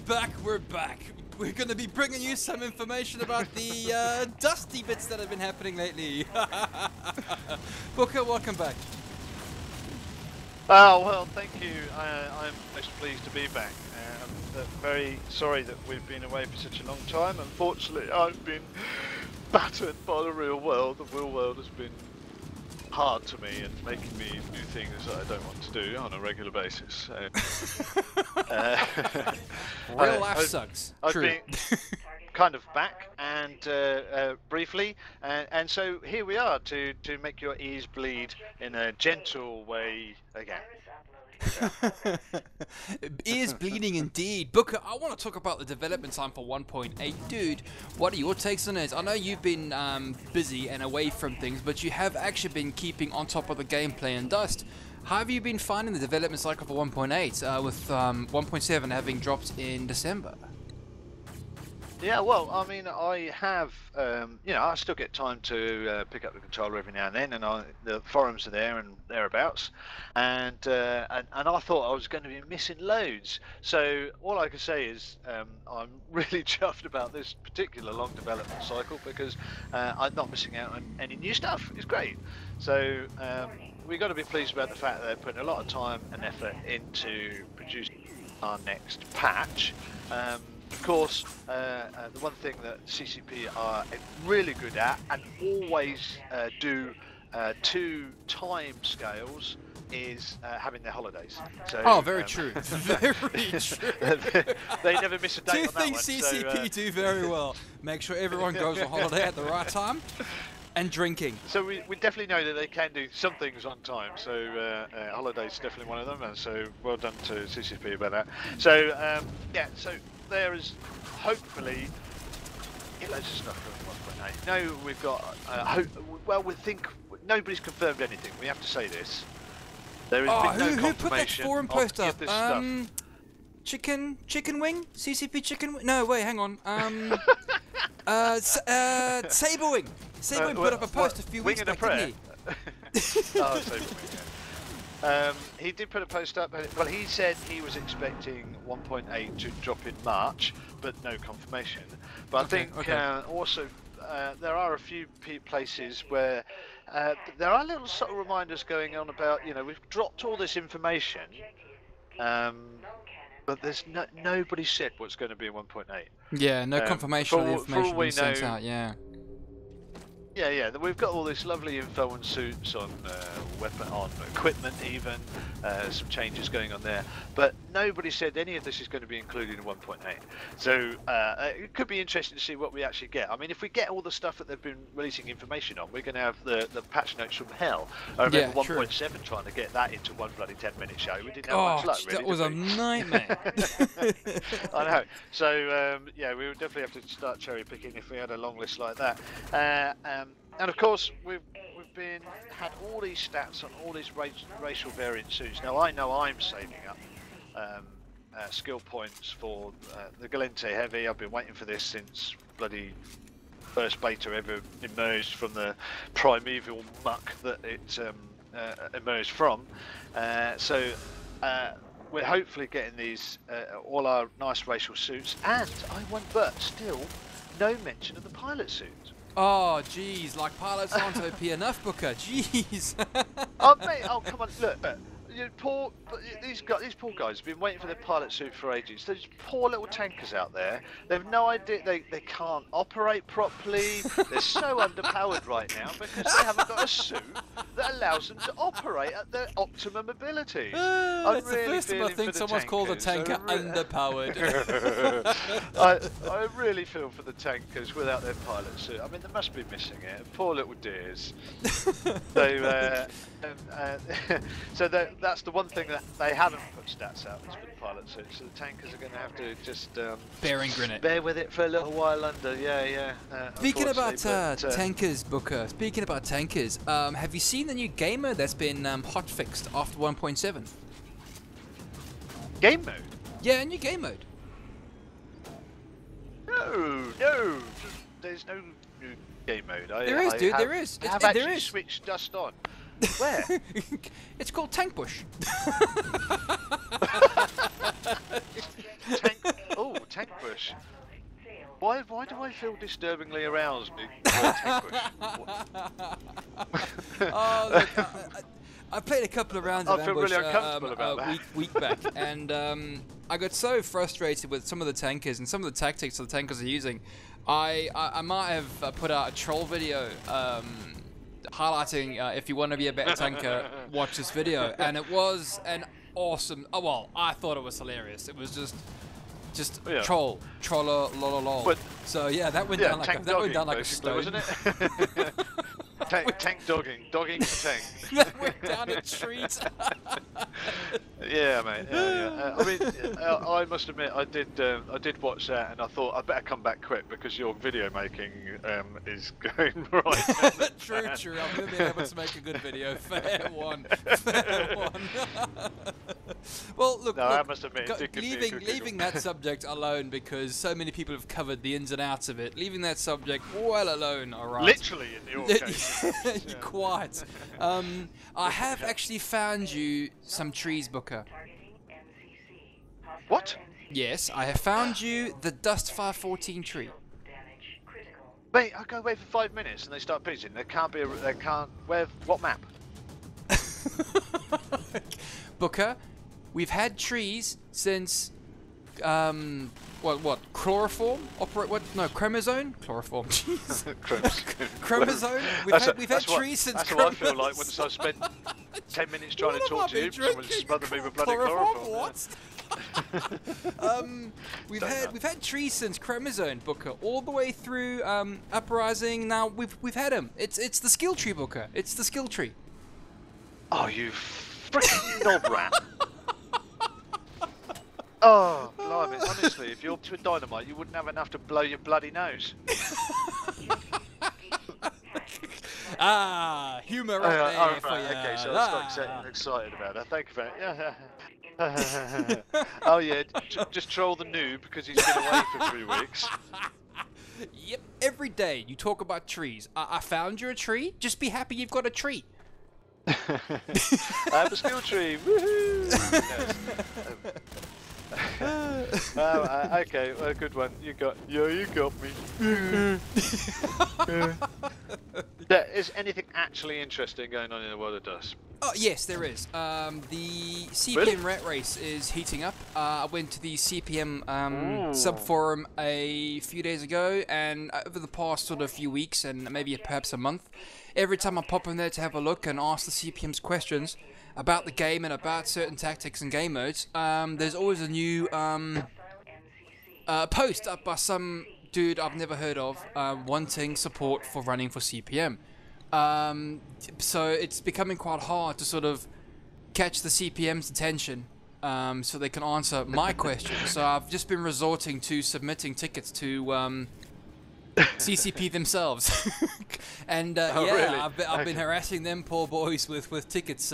back, we're back. We're going to be bringing you some information about the dusty bits that have been happening lately. Booker, welcome back. Oh, well, thank you. I'm most pleased to be back. Very sorry that we've been away for such a long time. Unfortunately, I've been battered by the real world. The real world has been hard to me and making me do things that I don't want to do on a regular basis. Real life sucks. I've True. been kind of back and briefly, and so here we are to make your ears bleed in a gentle way again. Ears bleeding indeed. Booker, I want to talk about the development time for 1.8. Dude, what are your takes on it? I know you've been busy and away from things, but you have actually been keeping on top of the gameplay and dust. How have you been finding the development cycle for 1.8 with 1.7 having dropped in December? Yeah, well, I mean, I have, I still get time to pick up the controller every now and then, and the forums are there and thereabouts, and I thought I was going to be missing loads. So all I can say is I'm really chuffed about this particular long development cycle because I'm not missing out on any new stuff. It's great. So we've got to be pleased about the fact that they're putting a lot of time and effort into producing our next patch. Of course, the one thing that CCP are really good at and always do to time scales is having their holidays. So, very true. Very true. They never miss a day Two on that things one. CCP do very well. Make sure everyone goes on holiday at the right time and drinking. So we definitely know that they can do some things on time. So holidays definitely one of them. And so well done to CCP about that. So yeah, so there is hopefully loads of stuff from 1.8. No, we've got. Well, we think nobody's confirmed anything. We have to say this. There has been no who put that confirmation forum post of up? this stuff. Chicken wing? CCP chicken wing? No, wait, hang on. Saber wing. Saber wing put up a post a few weeks back, didn't he? Oh, Saber wing. Yeah. He did put a post up. Well, he said he was expecting 1.8 to drop in March, but no confirmation. But I think also there are a few places where there are little sort of reminders going on about, we've dropped all this information, but there's nobody said what's going to be in 1.8. Yeah, no confirmation of the information being sent know, out, yeah. Yeah, we've got all this lovely info on suits, on on equipment even, some changes going on there, but nobody said any of this is going to be included in 1.8. So it could be interesting to see what we actually get. I mean, if we get all the stuff that they've been releasing information on, we're going to have the patch notes from hell. I remember 1.7 trying to get that into one bloody 10-minute show. We didn't have much luck, really. That was a nightmare. I know. So yeah, we would definitely have to start cherry picking if we had a long list like that. And of course, we've had all these stats on all these racial variant suits. Now I know I'm saving up skill points for the Gallente Heavy. I've been waiting for this since bloody first beta ever emerged from the primeval muck that it emerged from. So we're hopefully getting these all our nice racial suits, and but still no mention of the pilot suit. Oh, jeez, like pilots aren't OP enough, Booker. Jeez. Oh, mate, come on, look. These poor guys have been waiting for their pilot suit for ages. Those poor little tankers out there, they've no idea, they can't operate properly. They're so underpowered right now because they haven't got a suit that allows them to operate at their optimum ability. That's the first time I think someone's called a tanker underpowered. I really feel for the tankers without their pilot suit. I mean, they must be missing it. Poor little dears. So that's the one thing that they haven't put stats out is for the pilot suit. So the tankers are going to have to just bear with it for a little while under. Yeah. Speaking about tankers, Booker. Speaking about tankers, have you seen the new game mode that's been hot fixed after 1.7? Game mode? Yeah, new game mode. No. There's no new game mode. There is, dude. There is. I have actually switched Dust on. Where? It's called Tank Bush. Oh, tank push. Why do I feel disturbingly aroused? Tank push? Oh, look, I played a couple of rounds of I feel Ambush really uncomfortable about that. week back, and I got so frustrated with some of the tankers and some of the tactics that the tankers are using. I might have put out a troll video highlighting if you want to be a better tanker, watch this video, and it was an awesome. Oh well, I thought it was hilarious. It was just troller, lol. But, so yeah, that went down like a stone, wasn't it? tank dogging for tank. That went down a treat. Yeah, mate. Yeah. I mean, I must admit, I did watch that, and I thought I better come back quick because your video making is going right. True. I'm gonna be able to make a good video. Fair one. Well, look. No, I must admit, leaving that subject alone because so many people have covered the ins and outs of it. Leaving that subject well alone. All right. Literally in your case. Quite. I have actually found you some trees, Booker. What? Yes, I have found you the Dust 514 tree. Mate, I go away for 5 minutes and they start pitching. There can't be. They can't. Where? What map? Booker, we've had trees since. What? Chloroform? Chromosome? Chloroform. Jeez. Chromosome? We've had trees since. That's what I feel like once I spent 10 minutes trying to talk to you. Someone smothered me with bloody chloroform. What? We've had trees since Chromosome, Booker, all the way through Uprising. Now we've had them. It's the skill tree, Booker. It's the skill tree. Oh, you freaking knob rat! Oh, blimey, honestly, if you're to dynamite, you wouldn't have enough to blow your bloody nose. Humour right there for you. Okay, so I'm getting excited about that. Thank you for that. Oh yeah, just troll the noob because he's been away for 3 weeks. Yep, every day you talk about trees. I found you a tree. Just be happy you've got a tree. I have a skill tree. Woohoo! Okay, well, good one. You got me. Is anything actually interesting going on in the world of Dust? Oh yes, there is. The CPM Really? rat race is heating up. I went to the CPM sub forum a few days ago, and over the past sort of few weeks, and maybe perhaps a month, every time I pop in there to have a look and ask the CPM's questions about the game and about certain tactics and game modes, there's always a new post up by some dude I've never heard of wanting support for running for CPM. So it's becoming quite hard to sort of catch the CPM's attention so they can answer my questions. So I've just been resorting to submitting tickets to CCP themselves. And really? I've been harassing them poor boys with tickets.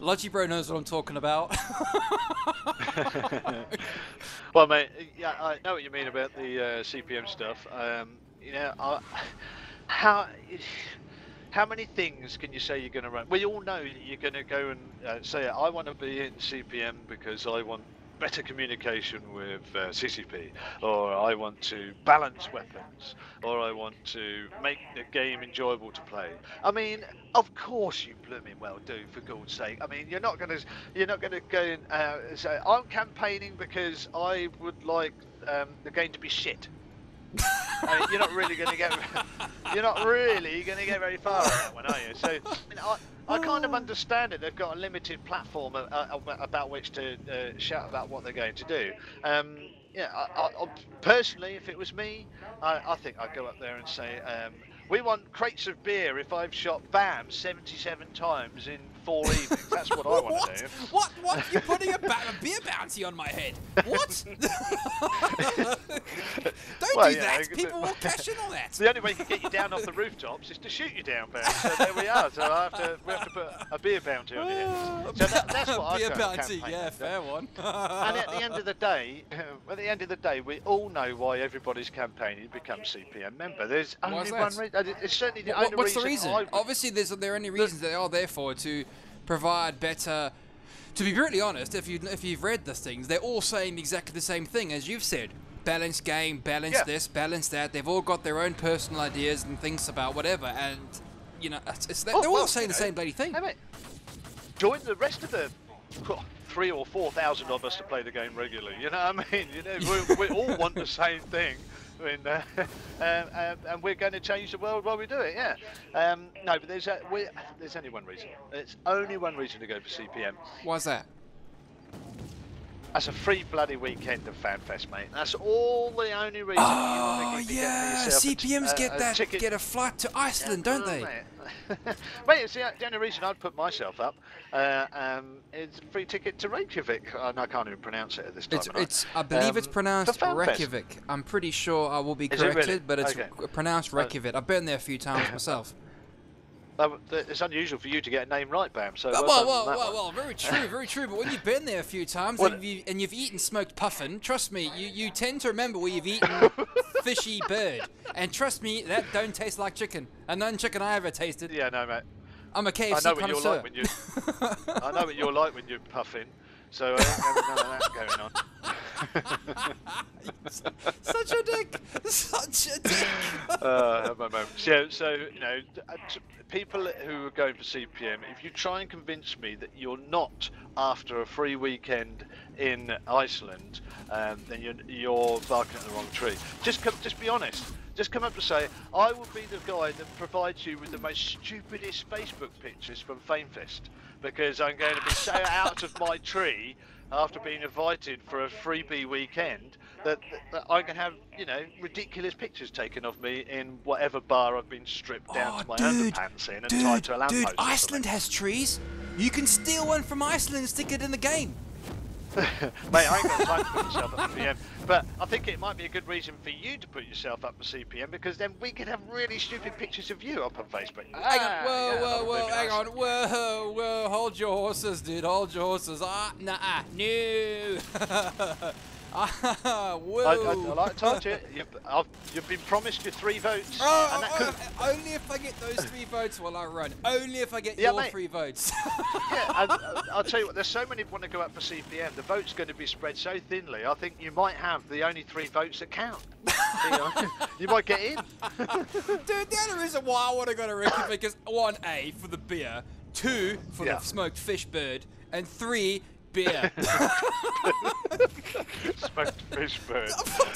Logibro knows what I'm talking about. Well, mate, yeah, I know what you mean about the CPM stuff. You know, how many things can you say you're going to run? We all know that you're going to go and say, I want to be in CPM because I want better communication with CCP, or I want to balance weapons, or I want to make the game enjoyable to play. I mean, of course you blooming well do, for God's sake. I mean, you're not going to go and say I'm campaigning because I would like the game to be shit. I mean, you're not really going to get very far on that one, are you? So, I kind of understand it. They've got a limited platform about which to shout about what they're going to do. Yeah, I personally, if it was me, I think I'd go up there and say, we want crates of beer if I've shot BAM 77 times in 4 evenings. That's what I want to do. What? You're putting a beer bounty on my head? What? Don't do that. People will cash in on that. The only way you can get you down off the rooftops is to shoot you down, Ben. So there we are. So we have to put a beer bounty on your head. So that's what beer I've bounty, yeah, fair one. And at the end of the day, we all know why everybody's campaigning to become CPM member. There's only one reason. It's certainly the only reason. What's the reason? Obviously, there are any reasons they are there for to provide better. To be brutally honest, if you've read these things, they're all saying exactly the same thing as you've said. balanced game, balance this, balance that. They've all got their own personal ideas and things about whatever, and you know, they're all saying the same bloody thing. Hey, mate, join the rest of the 3,000 or 4,000 of us to play the game regularly. You know what I mean? You know, we all want the same thing. I mean, and we're going to change the world while we do it. Yeah. No, but there's only one reason. It's only one reason to go for CPM. Why's that? That's a free bloody weekend of FanFest, mate. That's all the only reason. Oh yeah, CPMs get a flight to Iceland, don't they? Mate, it's the only reason I'd put myself up. It's a free ticket to Reykjavik, and I can't even pronounce it at this time. I believe it's pronounced Reykjavik. I'm pretty sure I will be corrected, really? But it's pronounced Reykjavik. I've been there a few times myself. It's unusual for you to get a name right, Bam. So well, very true, very true. But when you've been there a few times and you've eaten smoked puffin, trust me, you tend to remember where you've eaten fishy bird. And trust me, that don't taste like chicken. And none chicken I ever tasted. Yeah, no, mate. I'm a KFC connoisseur. I know what you're like when you're puffing. So I ain't got none of that going on. Such a dick. Such a dick. Have my moment. So you know, people who are going for CPM, if you try and convince me that you're not after a free weekend in Iceland, then you're barking at the wrong tree. Just be honest. Just come up and say, I will be the guy that provides you with the most stupidest Facebook pictures from FameFest, because I'm going to be so out of my tree after being invited for a freebie weekend that I can have, you know, ridiculous pictures taken of me in whatever bar I've been stripped down to my underpants in and tied to a lamppost. Dude, Iceland has trees. You can steal one from Iceland and stick it in the game. Mate, I ain't got time to put myself up for CPM, but I think it might be a good reason for you to put yourself up for CPM, because then we could have really stupid pictures of you up on Facebook. Hang on, whoa, hold your horses, dude, hold your horses. No. Whoa. I told you, you've been promised your 3 votes. Only if I get those 3 votes while I run. Only if I get your 3 votes. Yeah, I'll tell you what, there's so many want to go up for CPM, the vote's going to be spread so thinly, I think you might have the only 3 votes that count. You might get in. Dude, the only reason why I want to go to Reykjavik is 1A, for the beer, 2, for the smoked fish bird, and 3, beer. Smoked fish bird.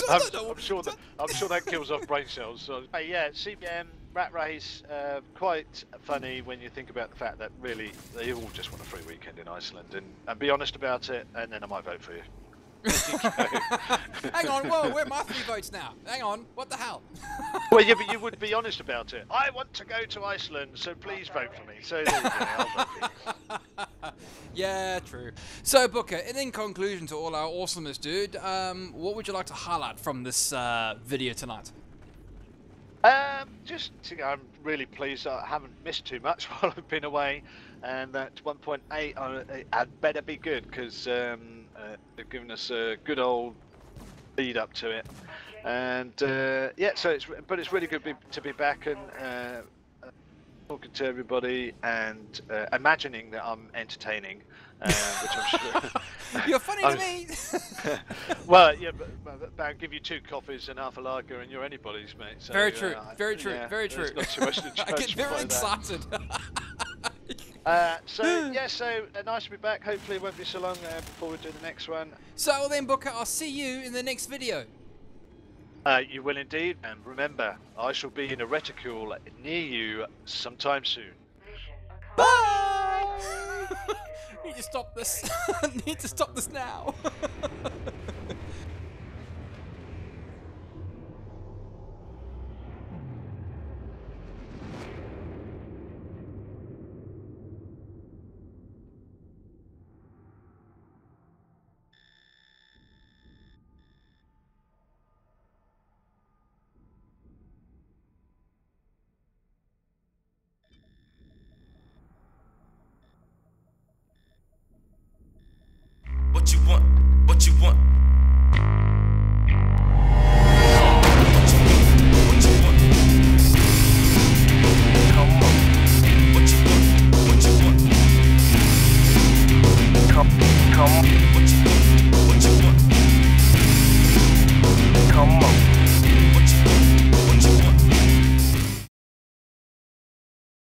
I'm sure that kills off brain cells. So, yeah, CPM, Rat Race, quite funny when you think about the fact that really they all just want a free weekend in Iceland, and be honest about it, and then I might vote for you. Hang on, whoa, where are my 3 votes now? Hang on, what the hell? Well, yeah, but you would be honest about it. I want to go to Iceland, so please vote for me. So there you go, I'll vote for you. Yeah, true. So, Booker, in conclusion to all our awesomeness, dude, what would you like to highlight from this video tonight? Just, I'm really pleased I haven't missed too much while I've been away, and that 1.8 I'd better be good, because they've given us a good old lead up to it, and yeah, so it's really good to be back and talking to everybody and imagining that I'm entertaining, which I'm sure. You're funny to me. Well, yeah, but I'll give you 2 coffees and half a lager, and you're anybody's, mate. So, very true, very true, yeah, very true. Not too much to I get very excited. So nice to be back. Hopefully it won't be so long before we do the next one. So then, Booker, I'll see you in the next video. You will indeed, and remember, I shall be in a reticule near you sometime soon. Bye! Need to stop this. Need to stop this now.